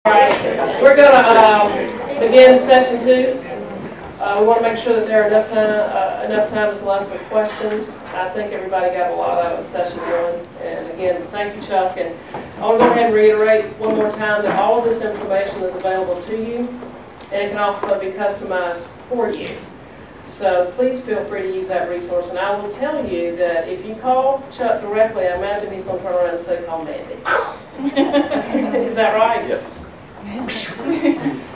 Right. We're going to begin session 2. We want to make sure that there are enough time is left for questions. I think everybody got a lot out of session 1. And again, thank you, Chuck. And I want to go ahead and reiterate one more time that all of this information is available to you, and it can also be customized for you. So please feel free to use that resource. And I will tell you that if you call Chuck directly, I imagine he's going to turn around and say, call Mandy. Is that right? Yes.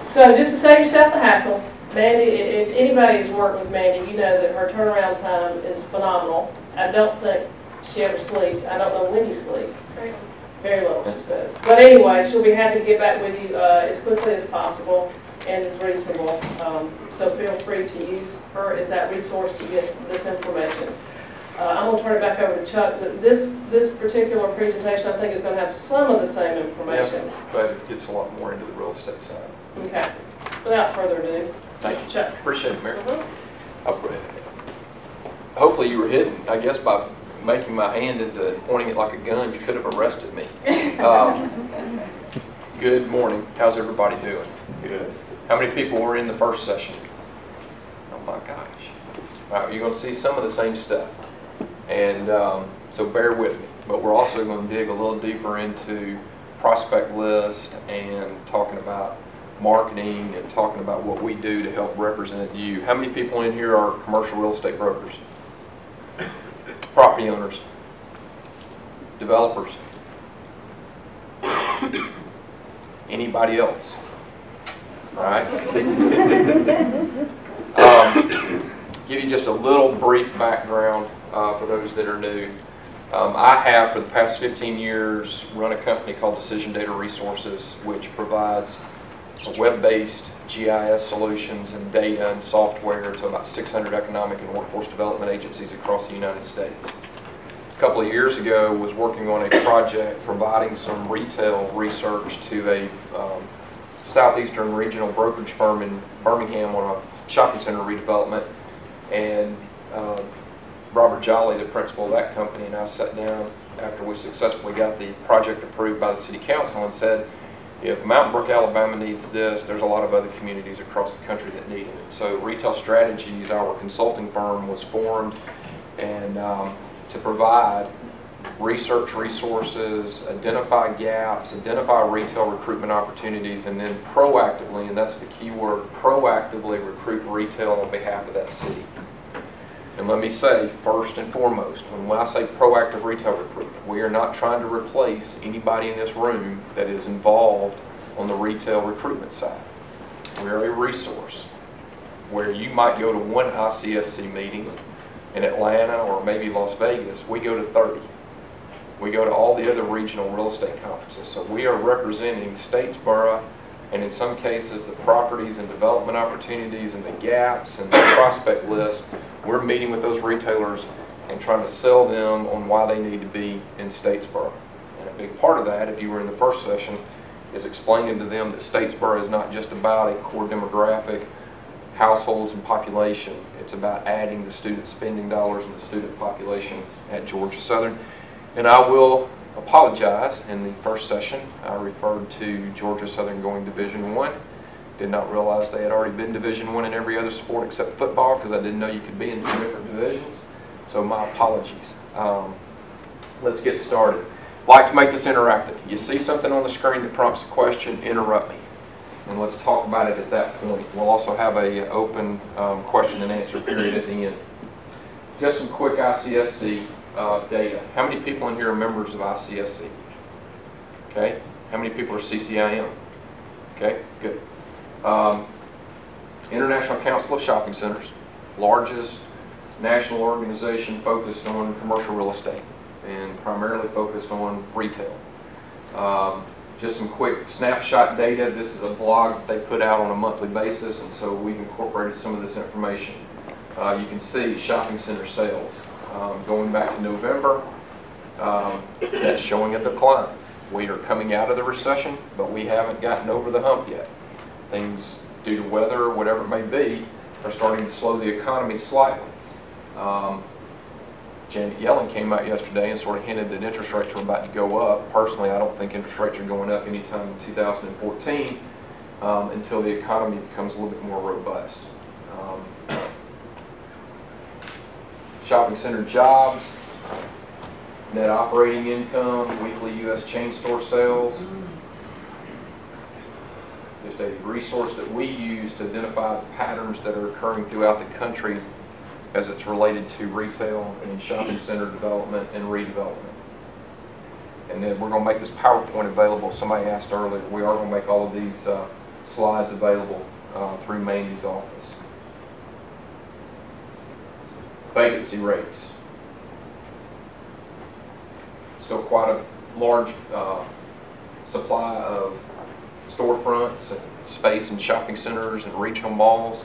So just to save yourself the hassle, Mandy, if anybody has worked with Mandy, you know that her turnaround time is phenomenal. I don't think she ever sleeps. I don't know when you sleep. Very little, she says. But anyway, she'll be happy to get back with you as quickly as possible and as reasonable. So feel free to use her as that resource to get this information. I'm going to turn it back over to Chuck. This particular presentation, I think, is going to have some of the same information. Yeah, but it gets a lot more into the real estate side. Okay. Without further ado, Mr. Chuck. Appreciate it, Mary. Hopefully you were hidden, I guess, by making my hand into pointing it like a gun. You could have arrested me. Good morning. How's everybody doing? Good. How many people were in the first session? Oh my gosh. All right, you're going to see some of the same stuff. And so bear with me. But we're also going to dig a little deeper into prospect list and talking about marketing and talking about what we do to help represent you. How many people in here are commercial real estate brokers? Property owners? Developers? Anybody else? All right. Give you just a little brief background for those that are new. I have, for the past 15 years, run a company called Decision Data Resources, which provides web-based GIS solutions and data and software to about 600 economic and workforce development agencies across the United States. A couple of years ago, was working on a project providing some retail research to a southeastern regional brokerage firm in Birmingham on a shopping center redevelopment. And Robert Jolly, the principal of that company, and I sat down after we successfully got the project approved by the city council and said, if Mountain Brook, Alabama needs this, there's a lot of other communities across the country that need it. So Retail Strategies, our consulting firm, was formed and to provide research resources, identify gaps, identify retail recruitment opportunities, and then proactively, and that's the key word, proactively recruit retail on behalf of that city. And let me say, first and foremost, when I say proactive retail recruitment, we are not trying to replace anybody in this room that is involved on the retail recruitment side. We're a resource where you might go to one ICSC meeting in Atlanta or maybe Las Vegas. We go to 30. We go to all the other regional real estate conferences. So we are representing Statesboro, and in some cases the properties and development opportunities and the gaps and the prospect list. We're meeting with those retailers and trying to sell them on why they need to be in Statesboro. And a big part of that, if you were in the first session, is explaining to them that Statesboro is not just about a core demographic, households and population. It's about adding the student spending dollars and the student population at Georgia Southern. And I will apologize, in the first session I referred to Georgia Southern going Division I. Did not realize they had already been Division I in every other sport except football, because I didn't know you could be in 2 different divisions. So my apologies. Let's get started. Like to make this interactive. You see something on the screen that prompts a question, interrupt me. And let's talk about it at that point. We'll also have an open question and answer period at the end. Just some quick ICSC data. How many people in here are members of ICSC? Okay. How many people are CCIM? Okay, good. International Council of Shopping Centers, largest national organization focused on commercial real estate and primarily focused on retail. Just some quick snapshot data. This is a blog that they put out on a monthly basis, and so we've incorporated some of this information. You can see shopping center sales going back to November. That's showing a decline. We are coming out of the recession, but we haven't gotten over the hump yet. Things, due to weather or whatever it may be, are starting to slow the economy slightly. Janet Yellen came out yesterday and sort of hinted that interest rates were about to go up. Personally, I don't think interest rates are going up anytime in 2014 until the economy becomes a little bit more robust. Shopping center jobs, net operating income, weekly U.S. chain store sales. Just a resource that we use to identify the patterns that are occurring throughout the country as it's related to retail and shopping center development and redevelopment. And then we're going to make this PowerPoint available. Somebody asked earlier, we are going to make all of these slides available through Mandy's office. Vacancy rates. Still quite a large supply of storefronts and space in shopping centers and regional malls.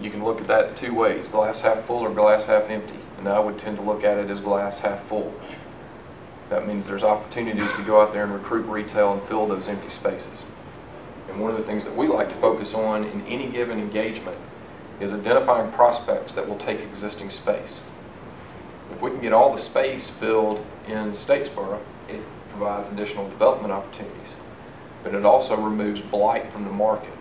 You can look at that two ways, glass half full or glass half empty. And I would tend to look at it as glass half full. That means there's opportunities to go out there and recruit retail and fill those empty spaces. And one of the things that we like to focus on in any given engagement is identifying prospects that will take existing space. If we can get all the space filled in Statesboro, it provides additional development opportunities. But it also removes blight from the market,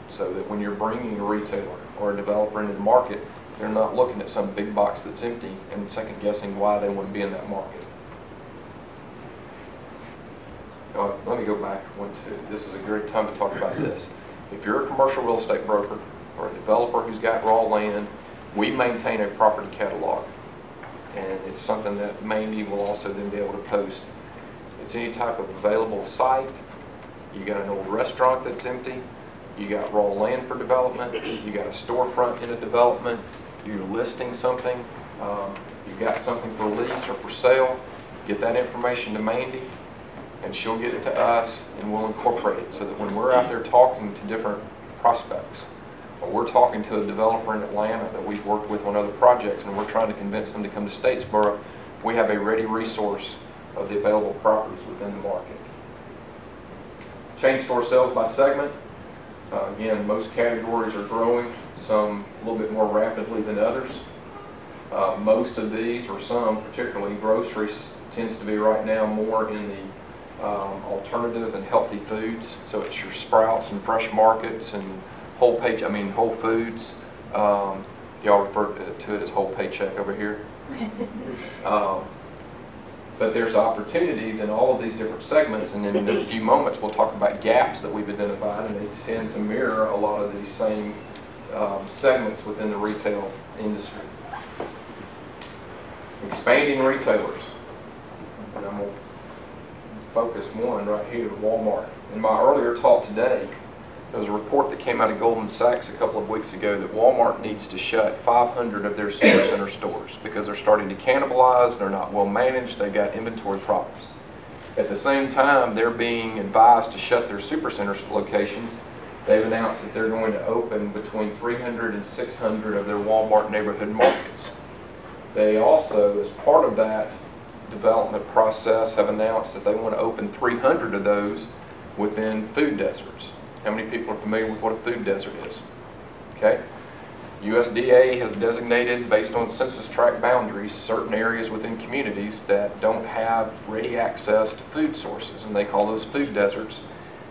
so that when you're bringing a retailer or a developer into the market, they're not looking at some big box that's empty and second guessing why they wouldn't be in that market. Let me go back one, two. This is a great time to talk about this. If you're a commercial real estate broker or a developer who's got raw land, we maintain a property catalog. And it's something that Mandy will also then be able to post. It's any type of available site. You got an old restaurant that's empty. You got raw land for development. You got a storefront in a development. You're listing something. You got something for lease or for sale. Get that information to Mandy, and she'll get it to us, and we'll incorporate it so that when we're out there talking to different prospects, or we're talking to a developer in Atlanta that we've worked with on other projects and we're trying to convince them to come to Statesboro, we have a ready resource of the available properties within the market. Chain store sales by segment. Again, most categories are growing, some a little bit more rapidly than others. Most of these, or some particularly, groceries tends to be right now more in the alternative and healthy foods. So it's your Sprouts and Fresh Markets and Whole Foods. Y'all refer to it as Whole Paycheck over here. But there's opportunities in all of these different segments, and in a few moments we'll talk about gaps that we've identified, and they tend to mirror a lot of these same segments within the retail industry. Expanding retailers. And I'm going to focus one right here, Walmart. In my earlier talk today, there was a report that came out of Goldman Sachs a couple of weeks ago that Walmart needs to shut 500 of their supercenter stores because they're starting to cannibalize, they're not well managed, they've got inventory problems. At the same time, they're being advised to shut their supercenter locations. They've announced that they're going to open between 300 and 600 of their Walmart neighborhood markets. They also, as part of that development process, have announced that they want to open 300 of those within food deserts. How many people are familiar with what a food desert is? Okay. USDA has designated, based on census tract boundaries, certain areas within communities that don't have ready access to food sources, and they call those food deserts.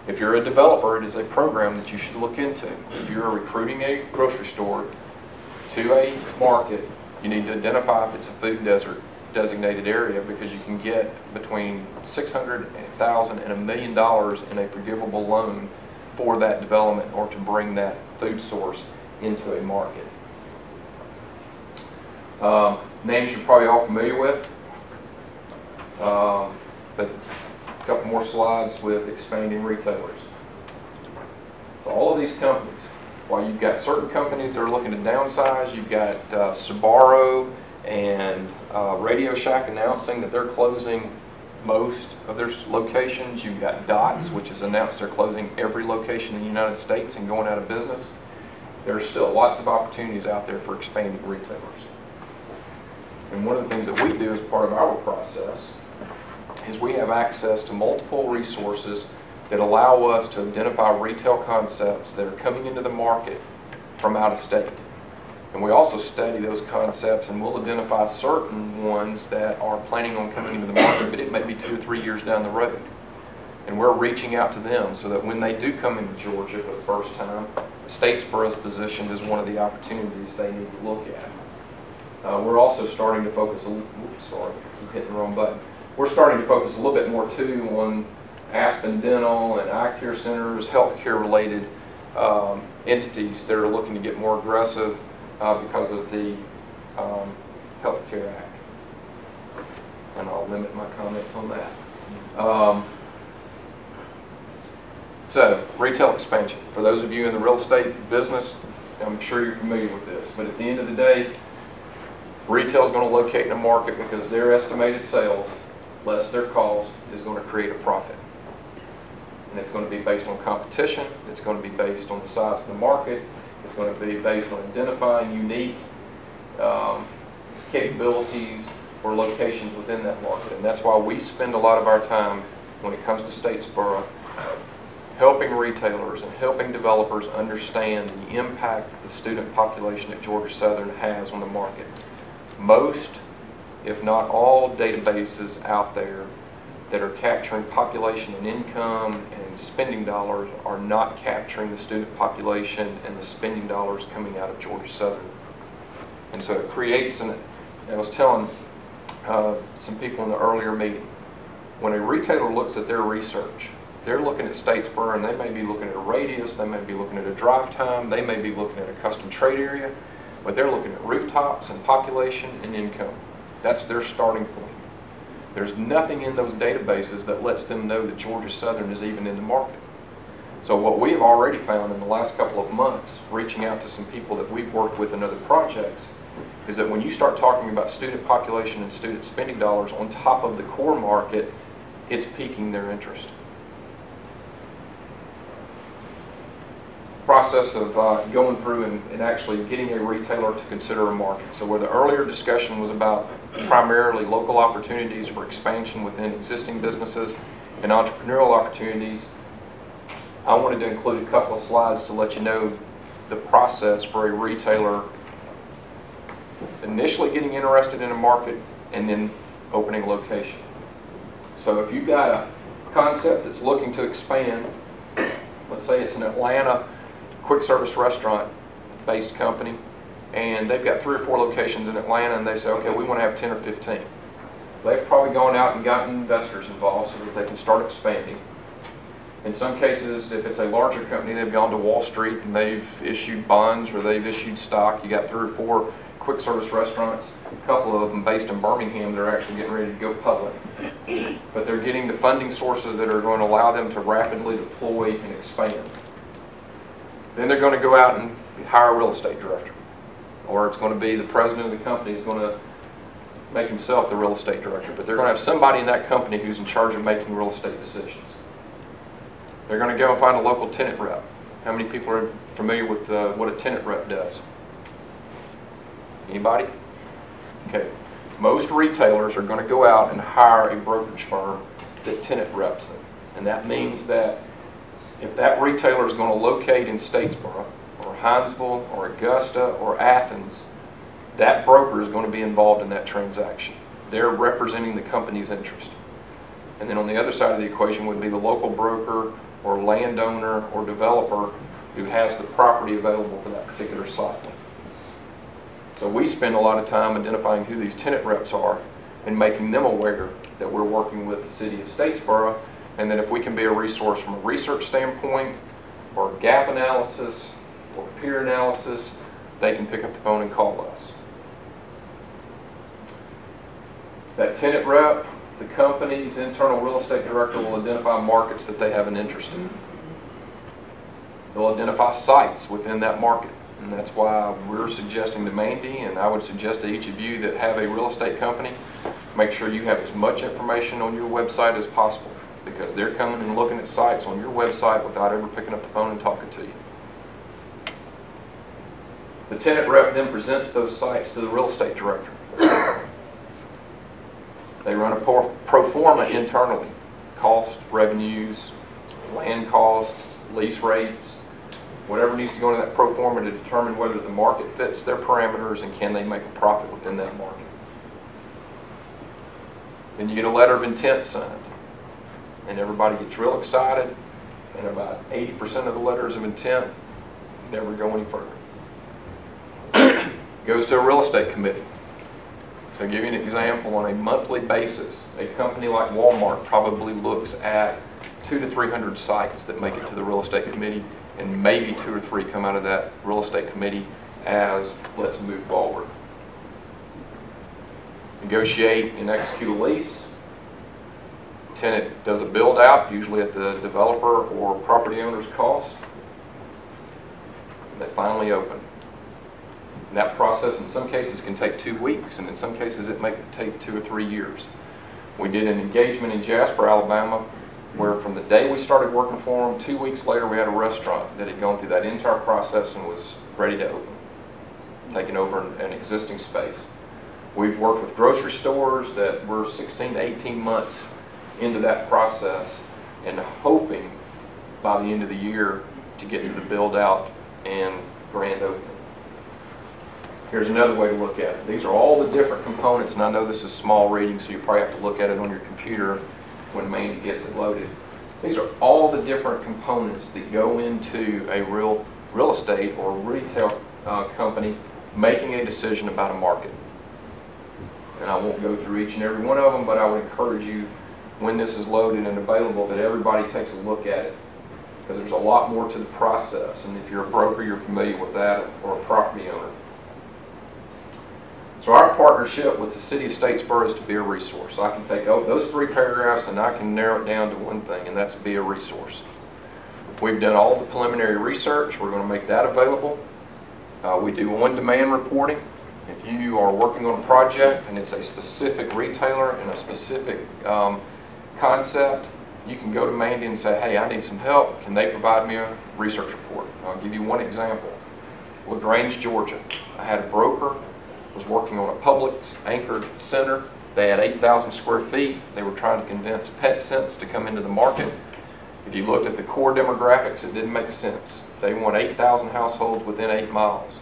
If you're a developer, it is a program that you should look into. If you're recruiting a grocery store to a market, you need to identify if it's a food desert designated area, because you can get between $600,000 and $1 million in a forgivable loan for that development or to bring that food source into a market. Names you're probably all familiar with, but a couple more slides with expanding retailers. So all of these companies, while you've got certain companies that are looking to downsize, you've got Statesboro and Radio Shack announcing that they're closing most of their locations. You've got Dots, which has announced they're closing every location in the United States and going out of business. There are still lots of opportunities out there for expanding retailers. And one of the things that we do as part of our process is we have access to multiple resources that allow us to identify retail concepts that are coming into the market from out of state. And we also study those concepts, and we'll identify certain ones that are planning on coming into the market, but it may be 2 or 3 years down the road. And we're reaching out to them so that when they do come into Georgia for the first time, Statesboro is positioned as one of the opportunities they need to look at. We're also starting to focus, sorry, I keep hitting the wrong button. We're starting to focus a little bit more too on Aspen Dental and eye care centers, healthcare related entities that are looking to get more aggressive because of the Healthcare Act. And I'll limit my comments on that. So, retail expansion. For those of you in the real estate business, I'm sure you're familiar with this, but at the end of the day, retail is going to locate in a market because their estimated sales, less their cost, is going to create a profit. And it's going to be based on competition, it's going to be based on the size of the market, it's going to be based on identifying unique capabilities or locations within that market. And that's why we spend a lot of our time when it comes to Statesboro helping retailers and helping developers understand the impact that the student population at Georgia Southern has on the market. Most, if not all, databases out there that are capturing population and income and spending dollars are not capturing the student population and the spending dollars coming out of Georgia Southern. And so it creates, and I was telling some people in the earlier meeting, when a retailer looks at their research, they're looking at Statesboro and they may be looking at a radius, they may be looking at a drive time, they may be looking at a custom trade area, but they're looking at rooftops and population and income. That's their starting point. There's nothing in those databases that lets them know that Georgia Southern is even in the market. So what we have already found in the last couple of months, reaching out to some people that we've worked with in other projects, is that when you start talking about student population and student spending dollars on top of the core market, it's piquing their interest. Process of going through and actually getting a retailer to consider a market. So where the earlier discussion was about primarily local opportunities for expansion within existing businesses and entrepreneurial opportunities, I wanted to include a couple of slides to let you know the process for a retailer initially getting interested in a market and then opening a location. So if you've got a concept that's looking to expand, let's say it's an Atlanta quick service restaurant based company, and they've got 3 or 4 locations in Atlanta, and they say, okay, we want to have 10 or 15. They've probably gone out and gotten investors involved so that they can start expanding. In some cases, if it's a larger company, they've gone to Wall Street and they've issued bonds or they've issued stock. You got 3 or 4 quick service restaurants, a couple of them based in Birmingham, they're actually getting ready to go public. But they're getting the funding sources that are going to allow them to rapidly deploy and expand. Then they're going to go out and hire a real estate director. Or it's going to be the president of the company is going to make himself the real estate director. But they're going to have somebody in that company who's in charge of making real estate decisions. They're going to go and find a local tenant rep. How many people are familiar with what a tenant rep does? Anybody? Okay. Most retailers are going to go out and hire a brokerage firm that tenant reps them. And that means that if that retailer is going to locate in Statesboro, or Hinesville, or Augusta, or Athens, that broker is going to be involved in that transaction. They're representing the company's interest. And then on the other side of the equation would be the local broker, or landowner, or developer who has the property available for that particular site. So we spend a lot of time identifying who these tenant reps are and making them aware that we're working with the city of Statesboro, and that if we can be a resource from a research standpoint, or gap analysis, or peer analysis, they can pick up the phone and call us. That tenant rep, the company's internal real estate director will identify markets that they have an interest in. They'll identify sites within that market. And that's why we're suggesting to Mandy, and I would suggest to each of you that have a real estate company, make sure you have as much information on your website as possible, because they're coming and looking at sites on your website without ever picking up the phone and talking to you. The tenant rep then presents those sites to the real estate director. They run a pro forma internally. Cost, revenues, land cost, lease rates, whatever needs to go into that pro forma to determine whether the market fits their parameters and can they make a profit within that market. Then you get a letter of intent signed, and everybody gets real excited, and about 80% of the letters of intent never go any further. Goes to a real estate committee. So I'll give you an example. On a monthly basis, a company like Walmart probably looks at 200 to 300 sites that make it to the real estate committee, and maybe 2 or 3 come out of that real estate committee as let's move forward. Negotiate and execute a lease. Tenant does a build out, usually at the developer or property owner's cost. They finally open. And that process in some cases can take 2 weeks, and in some cases it may take 2 or 3 years. We did an engagement in Jasper, Alabama, where from the day we started working for them, 2 weeks later we had a restaurant that had gone through that entire process and was ready to open, taking over an existing space. We've worked with grocery stores that were 16 to 18 months into that process and hoping by the end of the year to get to the build out and grand opening. Here's another way to look at it. These are all the different components, and I know this is small reading, so you probably have to look at it on your computer when Mandy gets it loaded. These are all the different components that go into a real estate or retail company making a decision about a market. And I won't go through each and every one of them, but I would encourage you, when this is loaded and available, that everybody takes a look at it, because there's a lot more to the process, and if you're a broker, you're familiar with that, or a property owner. So our partnership with the City of Statesboro is to be a resource. I can take those 3 paragraphs and I can narrow it down to one thing, and that's be a resource. We've done all the preliminary research. We're going to make that available. We do on-demand reporting. If you are working on a project and it's a specific retailer and a specific concept, you can go to Mandy and say, hey, I need some help. Can they provide me a research report? I'll give you one example. LaGrange, Georgia. I had a broker was working on a Publix anchored center. They had 8,000 square feet. They were trying to convince PetSense to come into the market. If you looked at the core demographics, it didn't make sense. They want 8,000 households within 8 miles.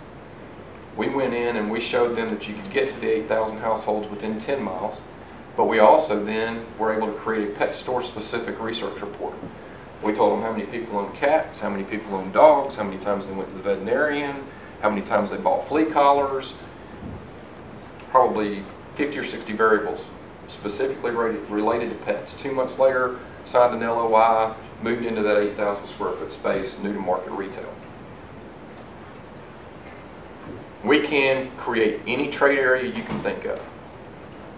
We went in and we showed them that you could get to the 8,000 households within 10 miles, but we also then were able to create a pet store specific research report. We told them how many people own cats, how many people own dogs, how many times they went to the veterinarian, how many times they bought flea collars, probably 50 or 60 variables specifically related to pets. 2 months later, signed an LOI, moved into that 8,000 square foot space, new to market retail. We can create any trade area you can think of.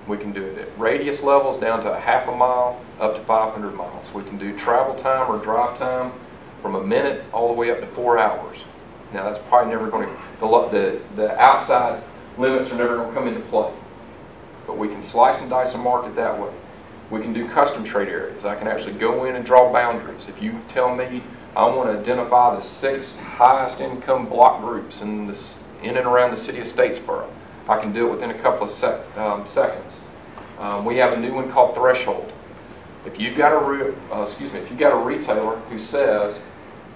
We can do it at radius levels down to a half a mile up to 500 miles. We can do travel time or drive time from a minute all the way up to 4 hours. Now that's probably never going to, the outside limits are never going to come into play. But we can slice and dice a market that way. We can do custom trade areas. I can actually go in and draw boundaries. If you tell me I want to identify the 6 highest income block groups in and around the city of Statesboro, I can do it within a couple of seconds. We have a new one called Threshold. If you've got a retailer who says,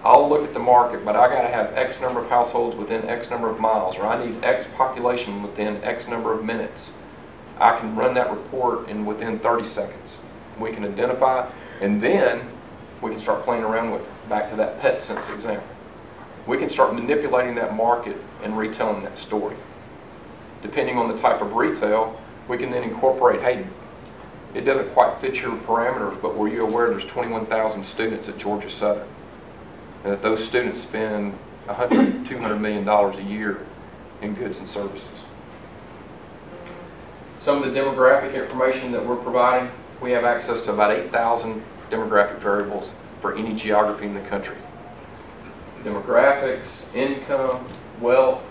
I'll look at the market, but I got to have X number of households within X number of miles, or I need X population within X number of minutes, I can run that report in within 30 seconds. We can identify, and then we can start playing around with it. Back to that PetSense example. We can start manipulating that market and retelling that story. Depending on the type of retail, we can then incorporate, hey, it doesn't quite fit your parameters, but were you aware there's 21,000 students at Georgia Southern? And that those students spend $100, $200 million a year in goods and services. Some of the demographic information that we're providing, we have access to about 8,000 demographic variables for any geography in the country. Demographics, income, wealth,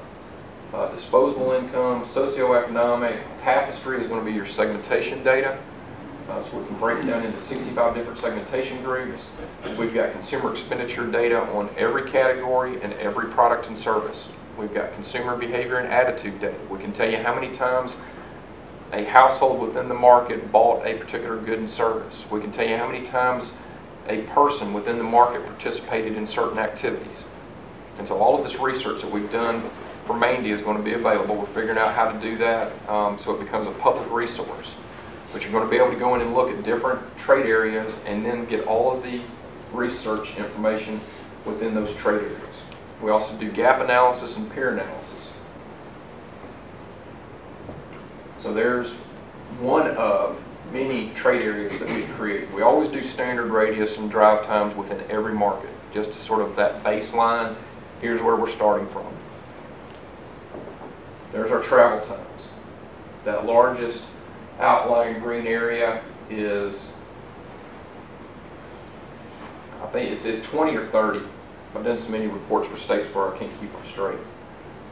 disposable income, socioeconomic, tapestry is going to be your segmentation data. So we can break it down into 65 different segmentation groups. We've got consumer expenditure data on every category and every product and service. We've got consumer behavior and attitude data. We can tell you how many times a household within the market bought a particular good and service. We can tell you how many times a person within the market participated in certain activities. And so all of this research that we've done for Mandy is going to be available. We're figuring out how to do that so it becomes a public resource. But you're going to be able to go in and look at different trade areas and then get all of the research information within those trade areas. We also do gap analysis and peer analysis. So there's one of many trade areas that we create. We always do standard radius and drive times within every market, just to sort of that baseline. Here's where we're starting from. There's our travel times. That largest outlying green area is, I think it says 20 or 30. I've done so many reports for Statesboro, I can't keep them straight.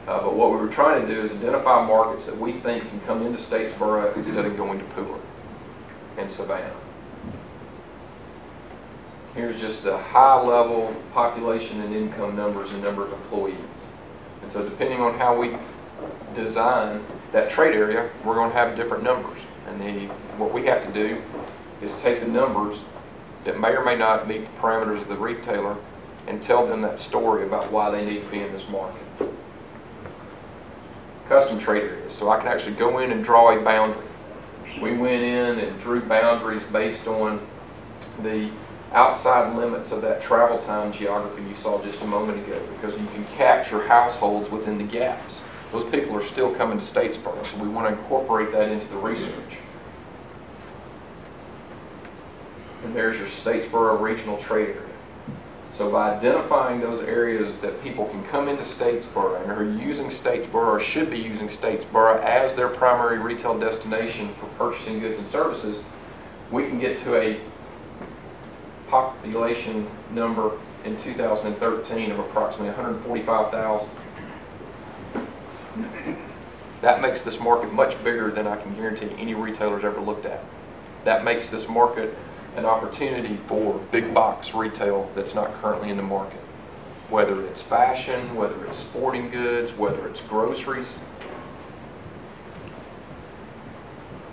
But what we were trying to do is identify markets that we think can come into Statesboro instead of going to Pooler and Savannah. Here's just the high-level population and income numbers and number of employees. And so depending on how we design that trade area, we're going to have different numbers. And what we have to do is take the numbers that may or may not meet the parameters of the retailer and tell them that story about why they need to be in this market. Custom trade areas, so I can actually go in and draw a boundary. We went in and drew boundaries based on the outside limits of that travel time geography you saw just a moment ago, because you can capture households within the gaps. Those people are still coming to Statesboro, so we want to incorporate that into the research. And there's your Statesboro regional trade area. So by identifying those areas that people can come into Statesboro and are using Statesboro or should be using Statesboro as their primary retail destination for purchasing goods and services, we can get to a population number in 2013 of approximately 145,000. That makes this market much bigger than I can guarantee any retailer's ever looked at. That makes this market an opportunity for big box retail that's not currently in the market. Whether it's fashion, whether it's sporting goods, whether it's groceries.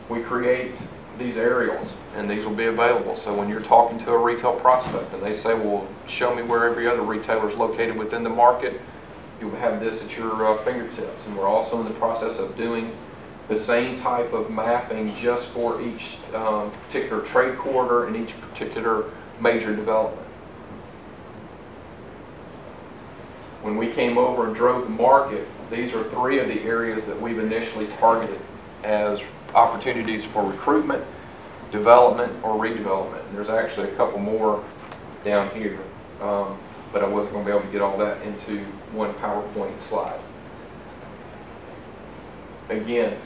We create these aerials and these will be available. So when you're talking to a retail prospect and they say, well, show me where every other retailer is located within the market, you will have this at your fingertips. And we're also in the process of doing the same type of mapping just for each particular trade corridor and each particular major development. When we came over and drove the market, these are 3 of the areas that we've initially targeted as opportunities for recruitment, development, or redevelopment. And there's actually a couple more down here, but I wasn't going to be able to get all that into one PowerPoint slide. Again,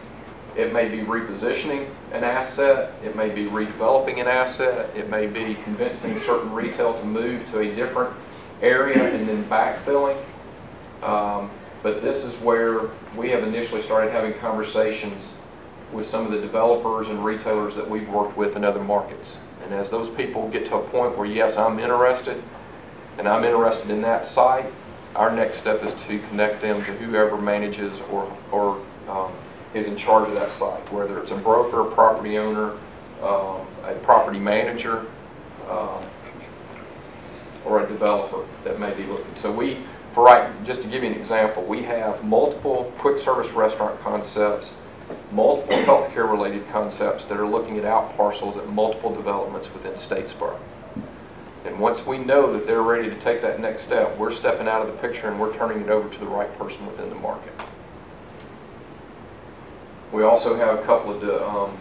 it may be repositioning an asset, it may be redeveloping an asset, it may be convincing certain retail to move to a different area and then backfilling. But this is where we have initially started having conversations with some of the developers and retailers that we've worked with in other markets. And as those people get to a point where, yes, I'm interested, and I'm interested in that site, our next step is to connect them to whoever manages or is in charge of that site, whether it's a broker, a property owner, a property manager, or a developer that may be looking. So just to give you an example, we have multiple quick service restaurant concepts, multiple healthcare related concepts that are looking at out parcels at multiple developments within Statesboro. And once we know that they're ready to take that next step, we're stepping out of the picture and we're turning it over to the right person within the market. We also have a couple of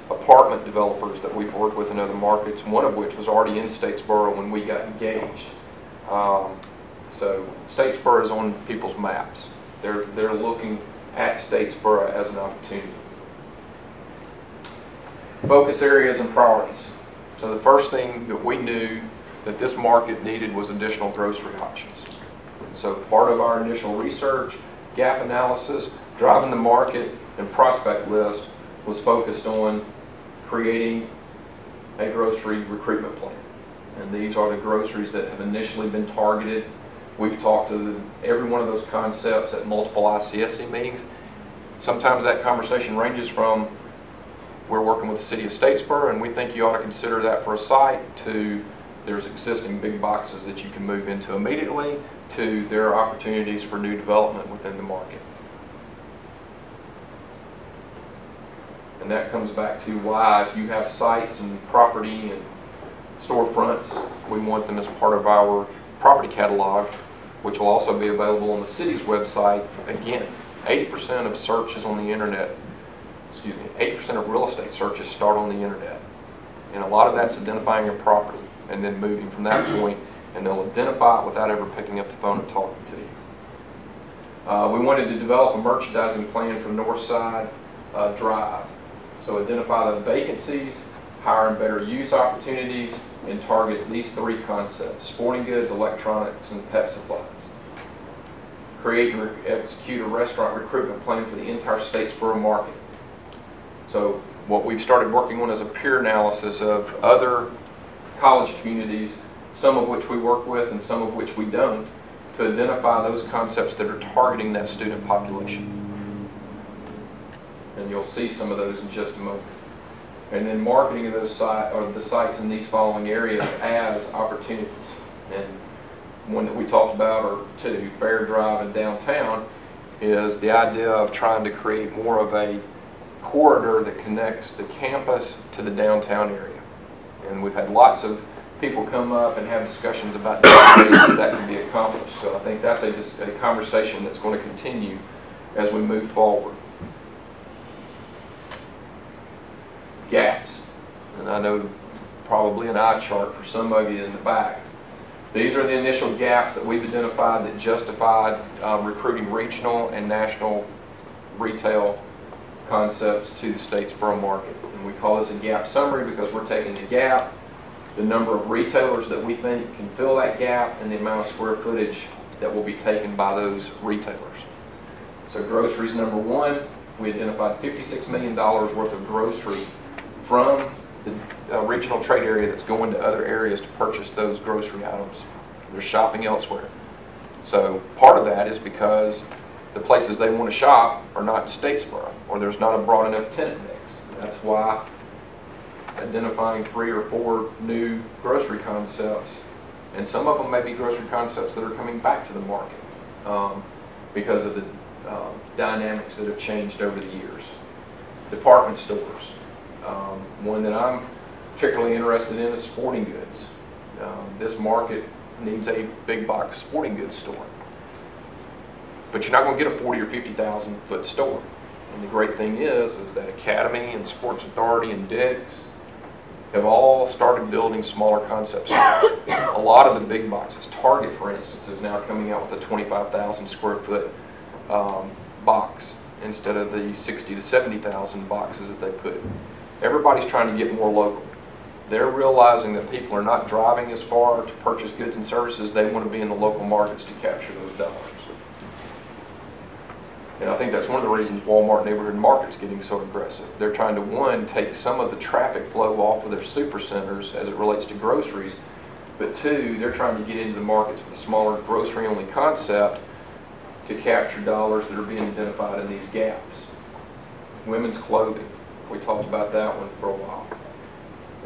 apartment developers that we've worked with in other markets, one of which was already in Statesboro when we got engaged. So Statesboro is on people's maps. They're looking at Statesboro as an opportunity. Focus areas and priorities. So the first thing that we knew that this market needed was additional grocery options. So part of our initial research, gap analysis, driving the market, and prospect list was focused on creating a grocery recruitment plan. And these are the groceries that have initially been targeted. We've talked to every one of those concepts at multiple ICSC meetings. Sometimes that conversation ranges from, we're working with the city of Statesboro and we think you ought to consider that for a site, to there's existing big boxes that you can move into immediately, to there are opportunities for new development within the market. And that comes back to why, if you have sites and property and storefronts, we want them as part of our property catalog, which will also be available on the city's website. Again, 80% of searches on the internet, 80% of real estate searches start on the internet. And a lot of that's identifying your property and then moving from that point, and they'll identify it without ever picking up the phone and talking to you. We wanted to develop a merchandising plan for Northside Drive. So identify the vacancies, hire and better use opportunities, and target these 3 concepts: sporting goods, electronics, and pet supplies. Create and execute a restaurant recruitment plan for the entire Statesboro market. So what we've started working on is a peer analysis of other college communities, some of which we work with and some of which we don't, to identify those concepts that are targeting that student population. And you'll see some of those in just a moment. And then marketing of those the sites in these following areas as opportunities. And one that we talked about, or 2, Fair Drive and downtown, is the idea of trying to create more of a corridor that connects the campus to the downtown area. And we've had lots of people come up and have discussions about different ways that can be accomplished. So I think that's a conversation that's going to continue as we move forward. Gaps. And I know probably an eye chart for some of you in the back. These are the initial gaps that we've identified that justified recruiting regional and national retail concepts to the Statesboro market. And we call this a gap summary because we're taking the gap, the number of retailers that we think can fill that gap, and the amount of square footage that will be taken by those retailers. So groceries, number 1, we identified $56 million worth of grocery from the regional trade area that's going to other areas to purchase those grocery items. They're shopping elsewhere. So part of that is because the places they want to shop are not in Statesboro, or there's not a broad enough tenant mix. That's why identifying 3 or 4 new grocery concepts, and some of them may be grocery concepts that are coming back to the market because of the dynamics that have changed over the years. Department stores. One that I'm particularly interested in is sporting goods. This market needs a big box sporting goods store. But you're not going to get a 40 or 50,000 foot store. And the great thing is that Academy and Sports Authority and Dick's have all started building smaller concept stores. A lot of the big boxes, Target for instance, is now coming out with a 25,000 square foot box instead of the 60 to 70,000 boxes that they put. Everybody's trying to get more local. They're realizing that people are not driving as far to purchase goods and services. They want to be in the local markets to capture those dollars. And I think that's one of the reasons Walmart Neighborhood Market's getting so aggressive. They're trying to, 1, take some of the traffic flow off of their super centers as it relates to groceries, but 2, they're trying to get into the markets with a smaller grocery-only concept to capture dollars that are being identified in these gaps. Women's clothing. We talked about that one for a while.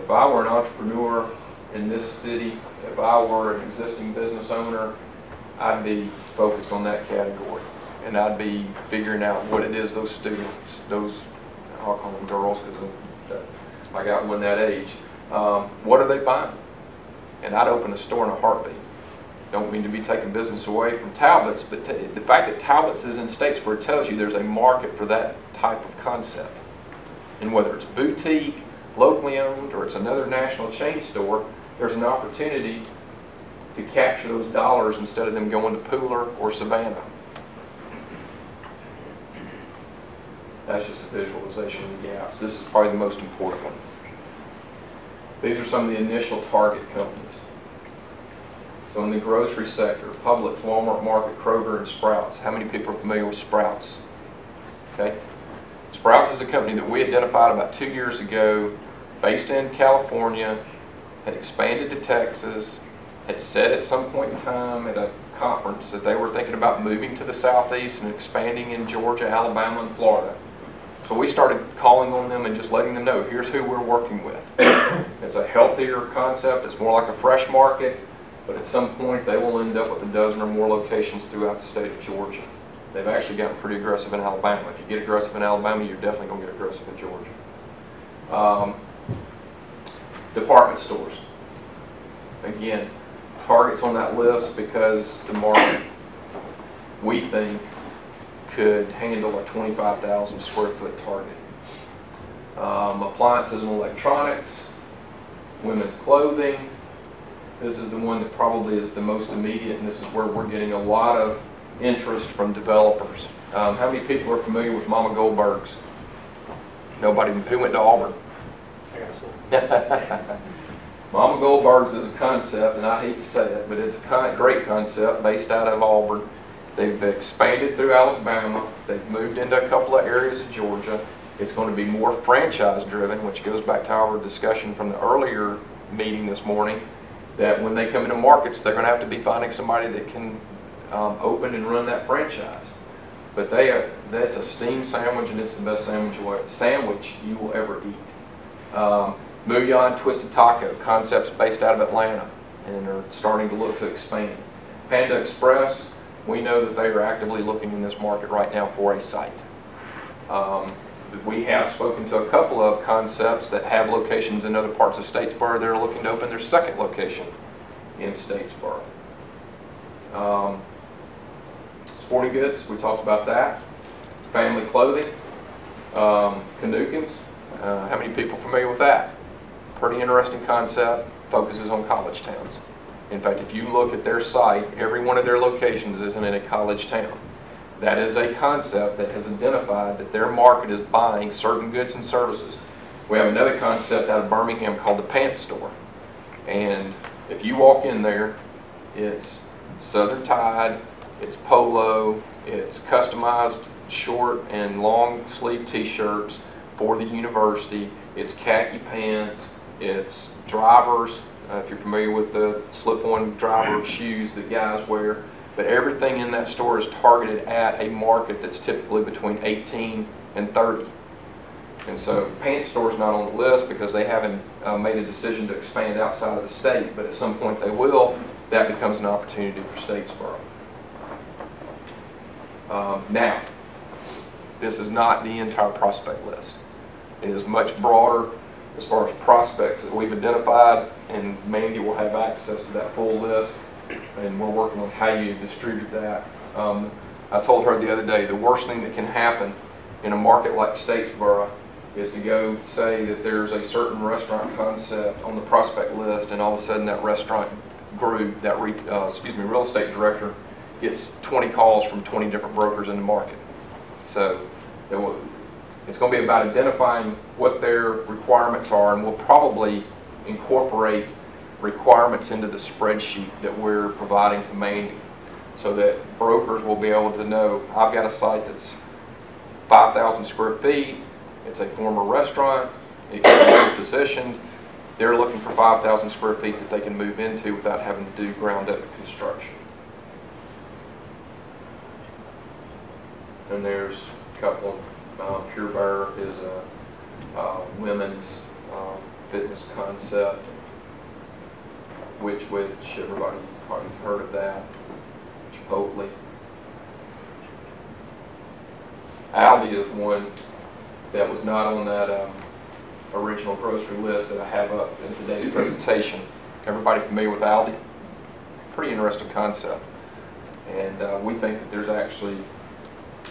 If I were an entrepreneur in this city, if I were an existing business owner, I'd be focused on that category. And I'd be figuring out what it is those students, those, I'll call them girls because I got one that age, what are they buying? And I'd open a store in a heartbeat. Don't mean to be taking business away from Talbot's, but the fact that Talbot's is in Statesboro tells you there's a market for that type of concept. And whether it's boutique, locally owned, or it's another national chain store, there's an opportunity to capture those dollars instead of them going to Pooler or Savannah. That's just a visualization of the gaps. This is probably the most important one. These are some of the initial target companies. So in the grocery sector, Publix, Walmart, Market, Kroger, and Sprouts. How many people are familiar with Sprouts? Okay. Sprouts is a company that we identified about 2 years ago, based in California, had expanded to Texas, had said at some point in time at a conference that they were thinking about moving to the southeast and expanding in Georgia, Alabama, and Florida. So we started calling on them and just letting them know, here's who we're working with. It's a healthier concept. It's more like a fresh market, but at some point they will end up with a dozen or more locations throughout the state of Georgia. They've actually gotten pretty aggressive in Alabama. If you get aggressive in Alabama, you're definitely going to get aggressive in Georgia. Department stores. Again, Target's on that list because the market, we think, could handle a 25,000 square foot Target. Appliances and electronics, women's clothing. This is the one that probably is the most immediate, and this is where we're getting a lot of interest from developers. How many people are familiar with Mama Goldberg's? Nobody. Who went to Auburn? Mama Goldberg's is a concept, and I hate to say it, but it's a great concept based out of Auburn. They've expanded through Alabama. They've moved into a couple of areas of Georgia. It's going to be more franchise driven, which goes back to our discussion from the earlier meeting this morning, that when they come into markets, they're going to have to be finding somebody that can open and run that franchise. But that's a steamed sandwich, and it's the best sandwich you will ever eat. Muyan Twisted Taco, concepts based out of Atlanta, and are starting to look to expand. Panda Express, we know that they are actively looking in this market right now for a site. We have spoken to a couple of concepts that have locations in other parts of Statesboro that are looking to open their second location in Statesboro. Sporting goods, we talked about that. Family clothing, Canuckins. How many people are familiar with that? Pretty interesting concept, focuses on college towns. In fact, if you look at their site, every one of their locations isn't in a college town. That is a concept that has identified that their market is buying certain goods and services. We have another concept out of Birmingham called the Pants Store. And if you walk in there, it's Southern Tide, it's polo, it's customized short and long sleeve t-shirts for the university, it's khaki pants, it's drivers, if you're familiar with the slip-on driver shoes that guys wear. But everything in that store is targeted at a market that's typically between 18 and 30. And so Pants Store is not on the list because they haven't made a decision to expand outside of the state, but at some point they will. That becomes an opportunity for Statesboro. Now, this is not the entire prospect list. It is much broader as far as prospects that we've identified, and Mandy will have access to that full list, and we're working on how you distribute that. I told her the other day, the worst thing that can happen in a market like Statesboro is to go say that there's a certain restaurant concept on the prospect list, and all of a sudden that restaurant group, that real estate director, gets 20 calls from 20 different brokers in the market. So it's going to be about identifying what their requirements are, and we'll probably incorporate requirements into the spreadsheet that we're providing to Mandy, so that brokers will be able to know, I've got a site that's 5,000 square feet, it's a former restaurant, it can be repositioned, they're looking for 5,000 square feet that they can move into without having to do ground up construction. And there's a couple, Pure Bear is a women's fitness concept, which everybody probably heard of that, Chipotle. Aldi is one that was not on that original grocery list that I have up in today's presentation. Everybody familiar with Aldi? Pretty interesting concept. And we think that there's actually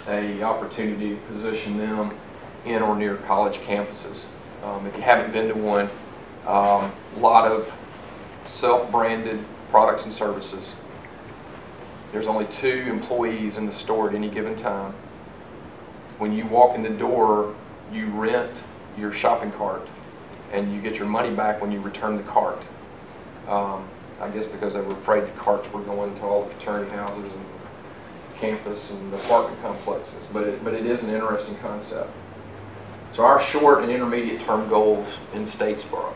an opportunity to position them in or near college campuses. If you haven't been to one, a lot of self-branded products and services. There's only 2 employees in the store at any given time. When you walk in the door, you rent your shopping cart and you get your money back when you return the cart. I guess because they were afraid the carts were going to all the fraternity houses and campus and apartment complexes, but it is an interesting concept. So our short and intermediate term goals in Statesboro: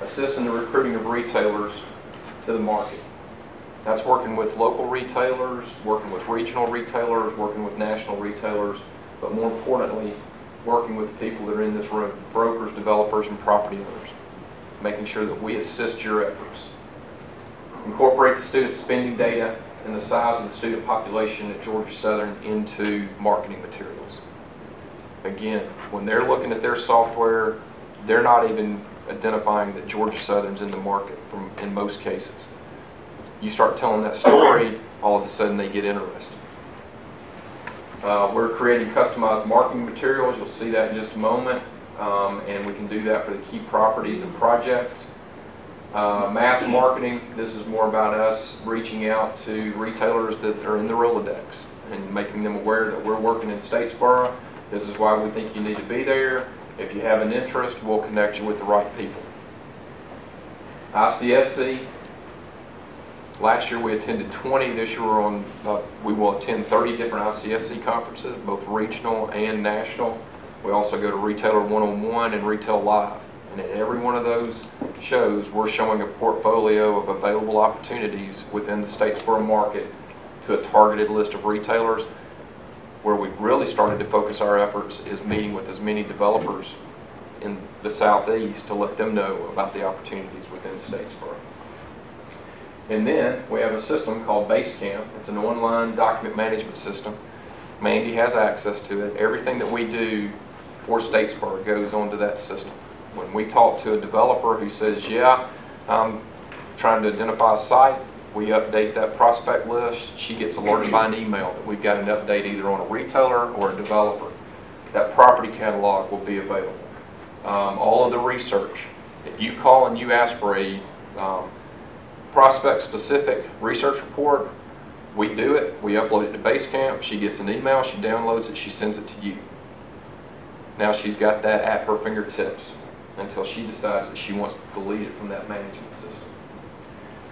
assist in the recruiting of retailers to the market. That's working with local retailers, working with regional retailers, working with national retailers, but more importantly, working with people that are in this room, brokers, developers, and property owners. making sure that we assist your efforts. Incorporate the student spending data and the size of the student population at Georgia Southern into marketing materials. Again, when they're looking at their software, they're not even identifying that Georgia Southern's in the market in most cases. You start telling that story, all of a sudden they get interested. We're creating customized marketing materials. You'll see that in just a moment. And we can do that for the key properties and projects. Mass marketing, this is more about us reaching out to retailers that are in the Rolodex and making them aware that we're working in Statesboro. This is why we think you need to be there. If you have an interest, we'll connect you with the right people. ICSC, last year we attended 20. This year we will attend 30 different ICSC conferences, both regional and national. We also go to Retailer 101 and Retail Live. And at every one of those shows, we're showing a portfolio of available opportunities within the Statesboro market to a targeted list of retailers. Where we've really started to focus our efforts is meeting with as many developers in the Southeast to let them know about the opportunities within Statesboro. And then we have a system called Basecamp. It's an online document management system. Mandy has access to it. Everything that we do for Statesboro goes onto that system. When we talk to a developer who says, yeah, I'm trying to identify a site, we update that prospect list. She gets alerted by an email that we've got an update either on a retailer or a developer. That property catalog will be available. All of the research. If you call and you ask for a prospect-specific research report, we do it. We upload it to Basecamp. She gets an email. She downloads it. She sends it to you. Now she's got that at her fingertips until she decides that she wants to delete it from that management system.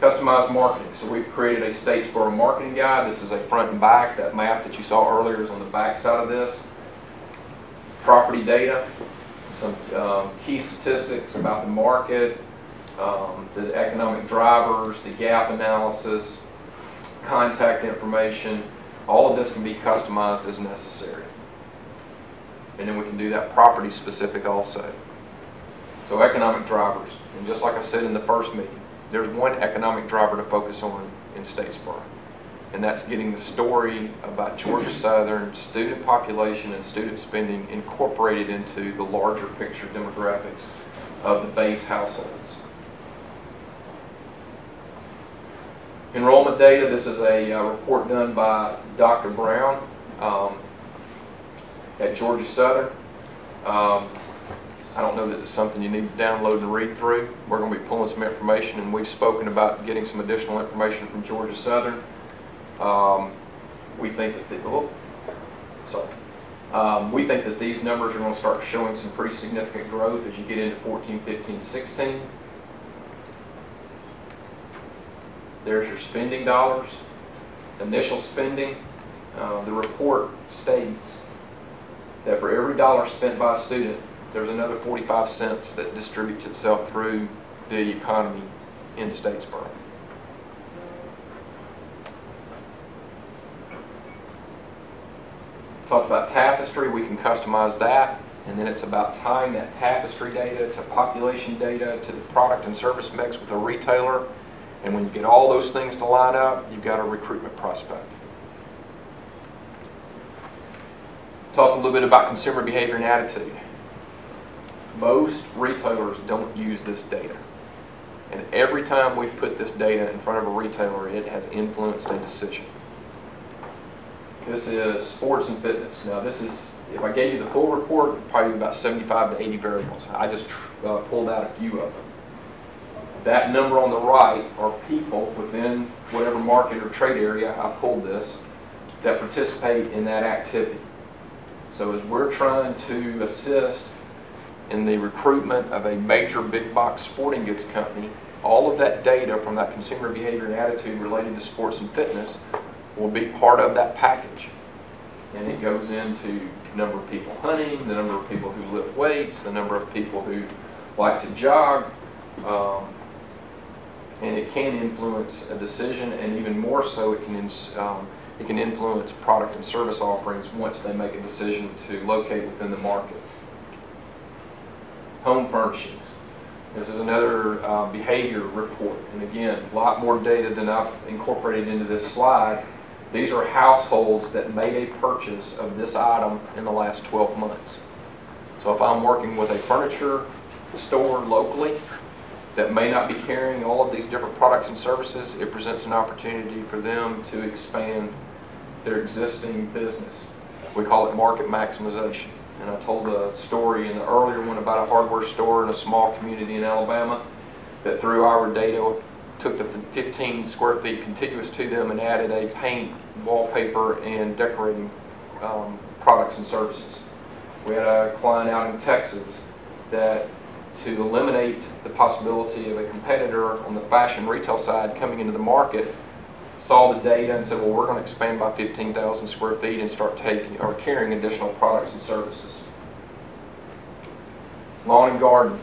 Customized marketing. So we've created a Statesboro marketing guide. This is a front and back. That map that you saw earlier is on the back side of this. Property data, some key statistics about the market, the economic drivers, the gap analysis, contact information. All of this can be customized as necessary. And then we can do that property specific also. So economic drivers. And just like I said in the first meeting, there's one economic driver to focus on in Statesboro, and that's getting the story about Georgia Southern student population and student spending incorporated into the larger picture demographics of the base households. Enrollment data, this is a report done by Dr. Brown at Georgia Southern. I don't know that it's something you need to download and read through. We're going to be pulling some information, and we've spoken about getting some additional information from Georgia Southern. We think that we think that these numbers are going to start showing some pretty significant growth as you get into 14, 15, 16. There's your spending dollars, initial spending. The report states that for every dollar spent by a student, there's another 45 cents that distributes itself through the economy in Statesboro. Talked about tapestry, we can customize that, and then it's about tying that tapestry data to population data to the product and service mix with a retailer, and when you get all those things to line up, you've got a recruitment prospect. Talked a little bit about consumer behavior and attitude. Most retailers don't use this data. And every time we've put this data in front of a retailer, it has influenced a decision. This is sports and fitness. Now this is, if I gave you the full report, probably about 75 to 80 variables. I just pulled out a few of them. That number on the right are people within whatever market or trade area I pulled this that participate in that activity. So as we're trying to assist in the recruitment of a major big box sporting goods company, all of that data from that consumer behavior and attitude related to sports and fitness will be part of that package. And it goes into the number of people hunting, the number of people who lift weights, the number of people who like to jog, and it can influence a decision, and even more so it can influence product and service offerings once they make a decision to locate within the market. Home furnishings. This is another behavior report. And again, a lot more data than I've incorporated into this slide. These are households that made a purchase of this item in the last 12 months. So if I'm working with a furniture store locally that may not be carrying all of these different products and services, it presents an opportunity for them to expand their existing business. We call it market maximization. And I told a story in the earlier one about a hardware store in a small community in Alabama that through our data took the 15 square feet contiguous to them and added a paint, wallpaper, and decorating products and services. We had a client out in Texas that, to eliminate the possibility of a competitor on the fashion retail side coming into the market, saw the data and said, well, we're going to expand by 15,000 square feet and start taking or carrying additional products and services. Lawn and garden,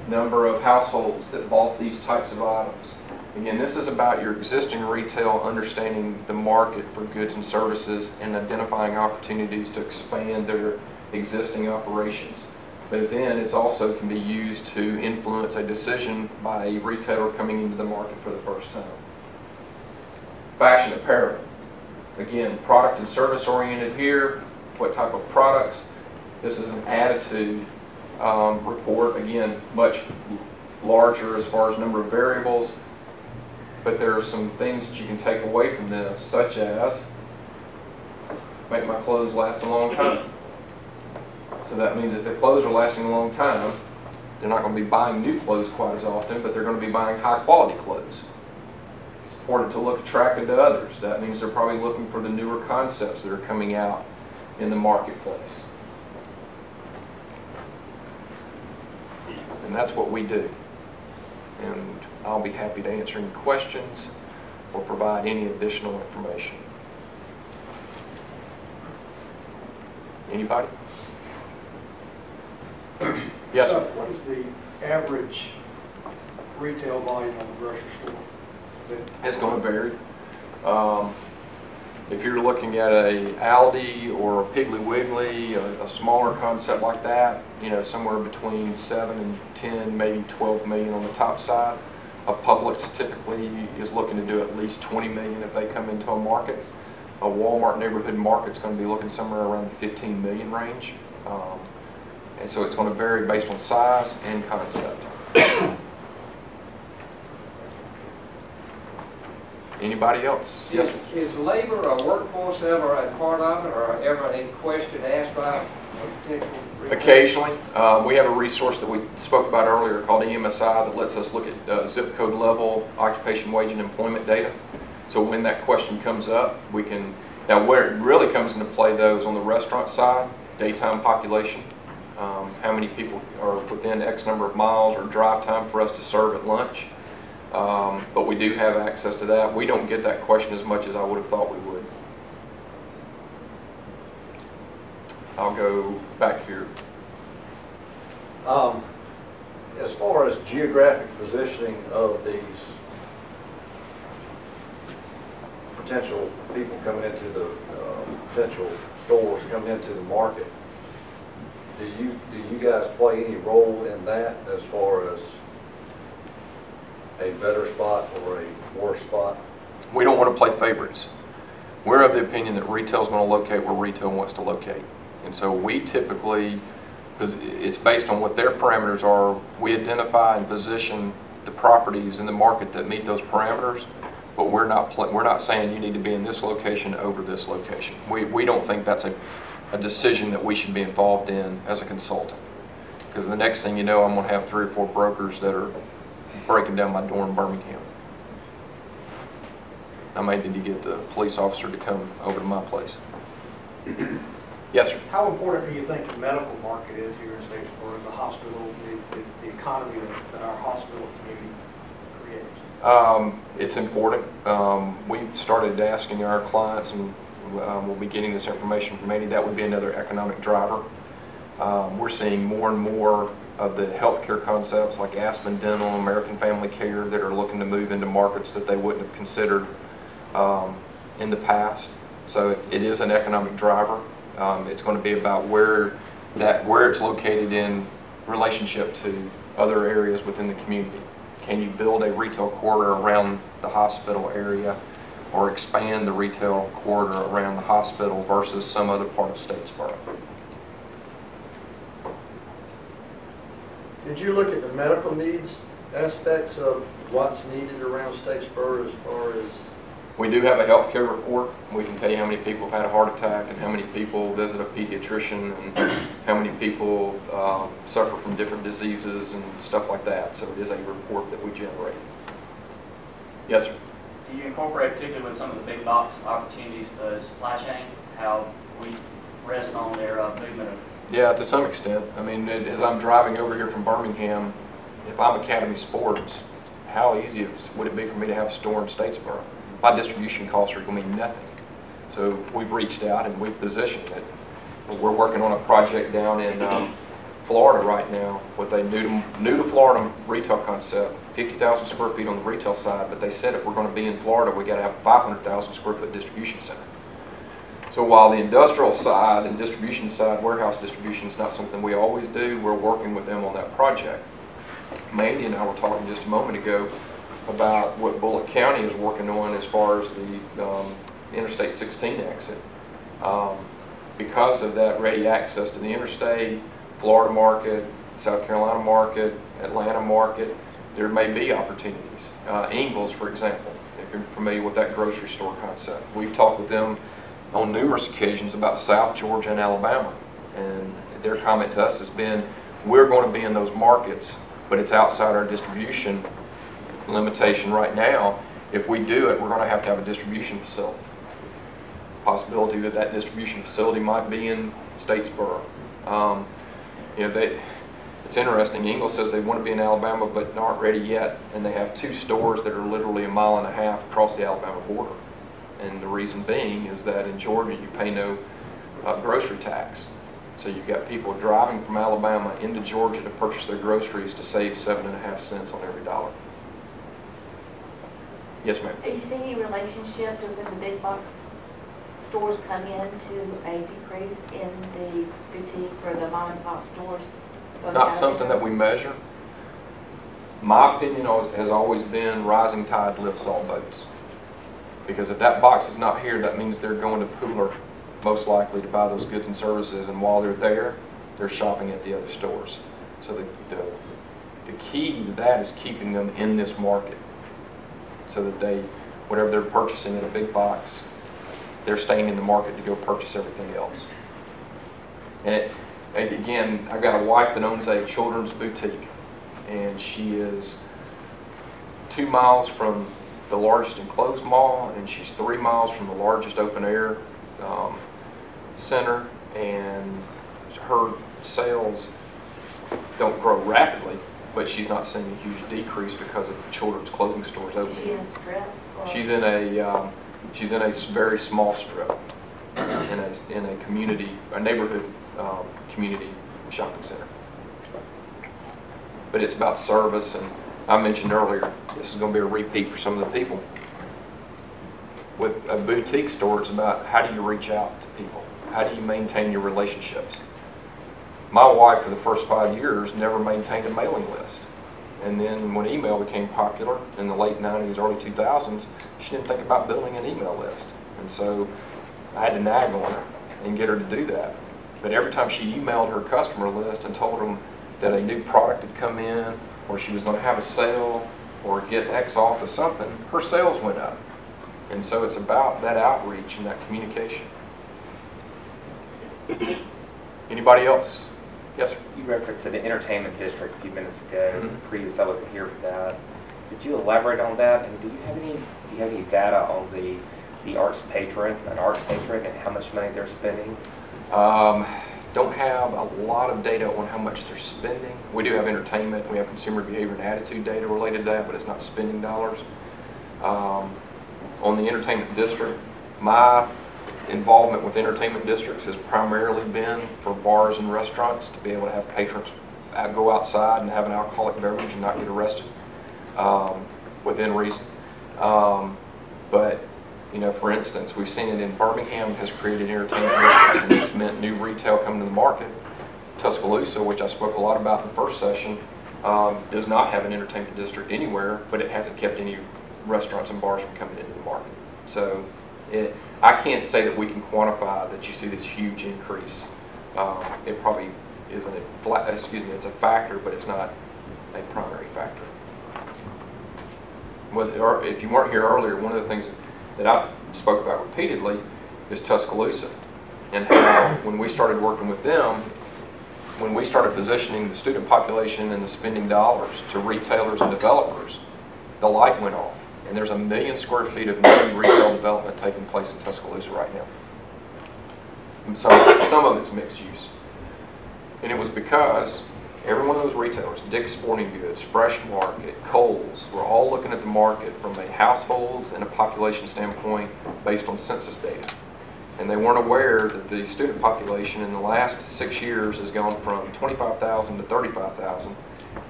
number of households that bought these types of items. Again, this is about your existing retail understanding the market for goods and services and identifying opportunities to expand their existing operations. But then it's also can be used to influence a decision by a retailer coming into the market for the first time. Fashion apparel. Again, product and service oriented here. What type of products? This is an attitude report. Again, much larger as far as number of variables. But there are some things that you can take away from this, such as make my clothes last a long time. So that means if the clothes are lasting a long time, they're not going to be buying new clothes quite as often, but they're going to be buying high quality clothes. It's important to look attractive to others. That means they're probably looking for the newer concepts that are coming out in the marketplace. And that's what we do. And I'll be happy to answer any questions or provide any additional information. Anybody? Yes, sir. What is the average retail volume of a grocery store? It's going to vary. If you're looking at a Aldi or a Piggly Wiggly, a smaller concept like that, you know, somewhere between 7 and 10, maybe 12 million on the top side. A Publix typically is looking to do at least 20 million if they come into a market. A Walmart neighborhood market's going to be looking somewhere around the 15 million range. And so it's going to vary based on size and concept. Anybody else? Yes. Is labor or workforce ever a part of it, or ever a question asked by a potential retailer? Occasionally. We have a resource that we spoke about earlier called EMSI that lets us look at zip code level occupation, wage, and employment data. So when that question comes up, we can, now where it really comes into play though is on the restaurant side, daytime population. How many people are within X number of miles or drive time for us to serve at lunch. But we do have access to that. We don't get that question as much as I would have thought we would. I'll go back here. As far as geographic positioning of these potential people coming into the potential stores coming into the market, do you guys play any role in that as far as a better spot or a worse spot? We don't want to play favorites. We're of the opinion that retail is going to locate where retail wants to locate. And so we typically, because it's based on what their parameters are, we identify and position the properties in the market that meet those parameters, but we're not saying you need to be in this location over this location. We don't think that's a decision that we should be involved in as a consultant. Because the next thing you know, I'm going to have 3 or 4 brokers that are breaking down my door in Birmingham. I may need to get the police officer to come over to my place. Yes, sir. How important do you think the medical market is here in Statesboro, the hospital, the economy that our hospital community creates? It's important. We started asking our clients, and we'll be getting this information from Andy. That would be another economic driver. We're seeing more and more of the healthcare concepts like Aspen Dental, American Family Care that are looking to move into markets that they wouldn't have considered in the past. So it is an economic driver. It's going to be about where it's located in relationship to other areas within the community? Can you build a retail corridor around the hospital area or expand the retail corridor around the hospital versus some other part of Statesboro? Did you look at the medical needs aspects of what's needed around Statesboro as far as? We do have a healthcare report. We can tell you how many people have had a heart attack and how many people visit a pediatrician and how many people suffer from different diseases and stuff like that. So it is a report that we generate. Yes, sir. Do you incorporate, particularly with some of the big box opportunities, the supply chain, how we rest on their movement of? Yeah, to some extent. I mean, as I'm driving over here from Birmingham, if I'm Academy Sports, how easy would it be for me to have a store in Statesboro? My distribution costs are going to mean nothing. So we've reached out and we've positioned it. We're working on a project down in Florida right now with a new to Florida retail concept, 50,000 square feet on the retail side, but they said if we're going to be in Florida, we got to have a 500,000 square foot distribution center. So while the industrial side and distribution side, warehouse distribution is not something we always do, we're working with them on that project. Mandy and I were talking just a moment ago about what Bullock County is working on as far as the Interstate 16 exit. Because of that ready access to the interstate, Florida market, South Carolina market, Atlanta market, there may be opportunities. Ingalls, for example, if you're familiar with that grocery store concept. We've talked with them on numerous occasions about South Georgia and Alabama, and their comment to us has been, we're going to be in those markets, but it's outside our distribution limitation right now. If we do it, we're going to have a distribution facility. Possibility that that distribution facility might be in Statesboro. You know, it's interesting. Ingalls says they want to be in Alabama, but aren't ready yet, and they have 2 stores that are literally a mile and a half across the Alabama border. And the reason being is that in Georgia you pay no grocery tax. So you've got people driving from Alabama into Georgia to purchase their groceries to save 7.5 cents on every dollar. Yes, ma'am. Are you seeing any relationship with the big box stores come in to a decrease in the boutique or the mom and pop stores? Not something that we measure. My opinion has always been rising tide lifts all boats. Because if that box is not here, that means they're going to Pooler most likely to buy those goods and services, and while they're there, they're shopping at the other stores. So the key to that is keeping them in this market so that they, whatever they're purchasing in a big box, they're staying in the market to go purchase everything else. And again, I've got a wife that owns a children's boutique, and she is 2 miles from the largest enclosed mall, and she's 3 miles from the largest open air center, and her sales don't grow rapidly, but she's not seeing a huge decrease because of children's clothing stores opening. She in a strip? She's in a very small strip in a community, a neighborhood community shopping center. But it's about service, and I mentioned earlier, this is going to be a repeat for some of the people. With a boutique store, it's about how do you reach out to people? How do you maintain your relationships? My wife, for the first 5 years, never maintained a mailing list. And then when email became popular in the late 90s, early 2000s, she didn't think about building an email list. And so I had to nag on her and get her to do that. But every time she emailed her customer list and told them that a new product had come in, or she was going to have a sale, or get X off of something, her sales went up. And so it's about that outreach and that communication. Anybody else? Yes, sir. You referenced the entertainment district a few minutes ago. Previous, I wasn't here for that. Did you elaborate on that? And do you have any data on the arts patron, an arts patron, and how much money they're spending? Don't have a lot of data on how much they're spending. We do have entertainment. We have consumer behavior and attitude data related to that, but it's not spending dollars. On the entertainment district, my involvement with entertainment districts has primarily been for bars and restaurants to be able to have patrons go outside and have an alcoholic beverage and not get arrested within reason. But you know, for instance, we've seen it in Birmingham has created entertainment districts, and it's meant new retail coming to the market. Tuscaloosa, which I spoke a lot about in the first session, does not have an entertainment district anywhere, but it hasn't kept any restaurants and bars from coming into the market. So I can't say that we can quantify that you see this huge increase. It probably isn't it's a factor, but it's not a primary factor. Well, if you weren't here earlier, one of the things that I spoke about repeatedly is Tuscaloosa, and how when we started working with them, when we started positioning the student population and the spending dollars to retailers and developers, the light went off. And there's 1 million square feet of new retail development taking place in Tuscaloosa right now. And some of it's mixed use. And it was because every one of those retailers, Dick's Sporting Goods, Fresh Market, Kohl's, were all looking at the market from a households and a population standpoint based on census data. And they weren't aware that the student population in the last 6 years has gone from 25,000 to 35,000,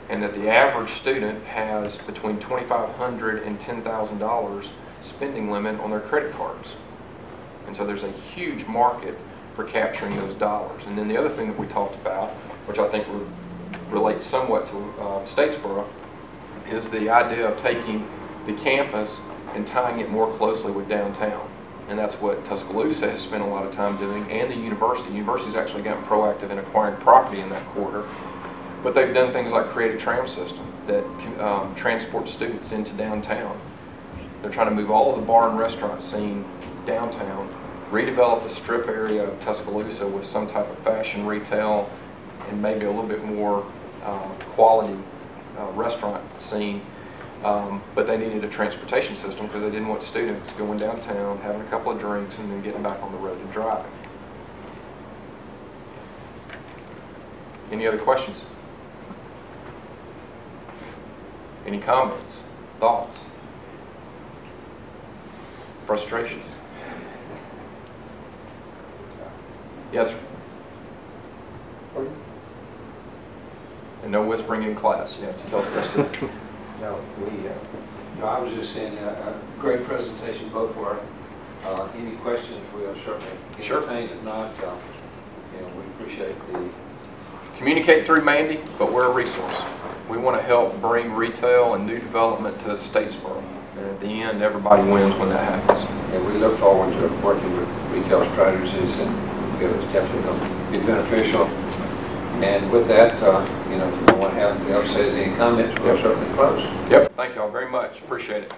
and that the average student has between $2,500 and $10,000 spending limit on their credit cards. And so there's a huge market for capturing those dollars. And then the other thing that we talked about, which I think would relate somewhat to Statesboro, is the idea of taking the campus and tying it more closely with downtown. And that's what Tuscaloosa has spent a lot of time doing, and the university. The university's actually gotten proactive in acquiring property in that corridor. But they've done things like create a tram system that transports students into downtown. They're trying to move all of the bar and restaurant scene downtown, redevelop the strip area of Tuscaloosa with some type of fashion retail and maybe a little bit more quality restaurant scene. But they needed a transportation system because they didn't want students going downtown, having a couple of drinks, and then getting back on the road and driving. Any other questions? Any comments? Thoughts? Frustrations? Yes, sir. And no whispering in class. You have to tell the rest of them. No, no, I was just saying, great presentation both were. Any questions, we'll certainly entertain. If not, we appreciate the... Communicate through Mandy, but we're a resource. We want to help bring retail and new development to Statesboro. And at the end, everybody wins when that happens. And we look forward to working with retail strategies, and we feel it's definitely going to be beneficial. And with that, if no one else has any comments, we'll certainly close. Yep. Thank you all very much. Appreciate it.